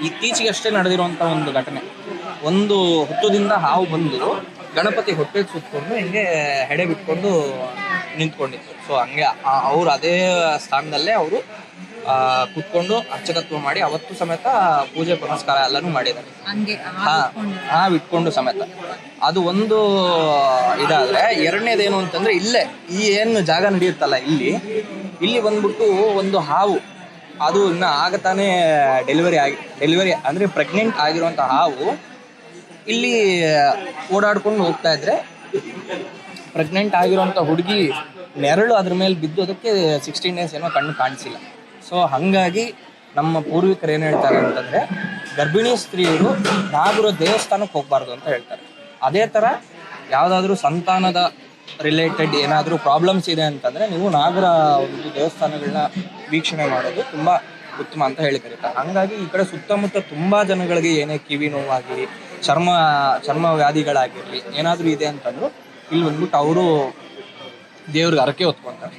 ಇತ್ತೀಚೆಗೆ ಅಷ್ಟೇ ನಡೆದಿರುವಂಥ ಒಂದು ಘಟನೆ. ಒಂದು ಹುತ್ತದಿಂದ ಹಾವು ಬಂದು ಗಣಪತಿ ಹೊಟ್ಟೆ ಸುತ್ತಕೊಂಡು ಹಿಂಗೆ ಹೆಡೆ ಬಿಟ್ಕೊಂಡು ನಿಂತ್ಕೊಂಡಿತ್ತು. ಸೊ ಹಂಗೆ ಅವ್ರು ಅದೇ ಸ್ಥಾನದಲ್ಲೇ ಅವರು ಕುತ್ಕೊಂಡು ಅರ್ಚಕತ್ವ ಮಾಡಿ ಅವತ್ತು ಸಮೇತ ಪೂಜೆ ಪುನಸ್ಕಾರ ಎಲ್ಲನೂ ಮಾಡಿದ್ದಾರೆ. ಹಾವು ಇಟ್ಕೊಂಡು ಸಮೇತ. ಅದು ಒಂದು ಇದಾದ್ರೆ, ಎರಡನೇದೇನು ಅಂತಂದ್ರೆ ಇಲ್ಲೇ ಈ ಏನು ಜಾಗ ನಡೆಯುತ್ತಲ್ಲ ಇಲ್ಲಿ ಬಂದ್ಬಿಟ್ಟು ಒಂದು ಹಾವು, ಅದು ಇನ್ನು ಆಗತಾನೆ ಡೆಲಿವರಿ ಅಂದರೆ ಪ್ರೆಗ್ನೆಂಟ್ ಆಗಿರುವಂಥ ಹಾವು ಇಲ್ಲಿ ಓಡಾಡ್ಕೊಂಡು ಹೋಗ್ತಾ ಇದ್ರೆ ಪ್ರೆಗ್ನೆಂಟ್ ಆಗಿರುವಂಥ ಹುಡುಗಿ ನೆರಳು ಅದ್ರ ಮೇಲೆ ಬಿದ್ದು ಅದಕ್ಕೆ 16 days ಏನೋ ಕಣ್ಣು ಕಾಣಿಸಿಲ್ಲ. ಸೊ ಹಾಗಾಗಿ ನಮ್ಮ ಪೂರ್ವಿಕರು ಏನು ಹೇಳ್ತಾರೆ ಅಂತಂದರೆ, ಗರ್ಭಿಣಿ ಸ್ತ್ರೀಯರು ನಾಗರ ದೇವಸ್ಥಾನಕ್ಕೆ ಹೋಗಬಾರ್ದು ಅಂತ ಹೇಳ್ತಾರೆ. ಅದೇ ಥರ ಯಾವುದಾದ್ರೂ ಸಂತಾನದ ರಿಲೇಟೆಡ್ ಏನಾದರೂ ಪ್ರಾಬ್ಲಮ್ಸ್ ಇದೆ ಅಂತಂದರೆ ನೀವು ನಾಗರ ಒಂದು ದೇವಸ್ಥಾನಗಳನ್ನ ವೀಕ್ಷಣೆ ಮಾಡೋದು ತುಂಬ ಉತ್ತಮ ಅಂತ ಹೇಳಿ ಕರೀತಾರೆ. ಹಾಗಾಗಿ ಈ ಕಡೆ ಸುತ್ತಮುತ್ತ ತುಂಬ ಜನಗಳಿಗೆ ಏನೇ ಕಿವಿ ನೋವಾಗಿ ಚರ್ಮ ವ್ಯಾಧಿಗಳಾಗಿರಲಿ ಏನಾದರೂ ಇದೆ ಅಂತಂದ್ರು ಇಲ್ಲಿ ಬಂದ್ಬಿಟ್ಟು ಅವರು ದೇವ್ರಿಗೆ ಹರಕೆ ಹೊತ್ಕೊಂತಾರೆ.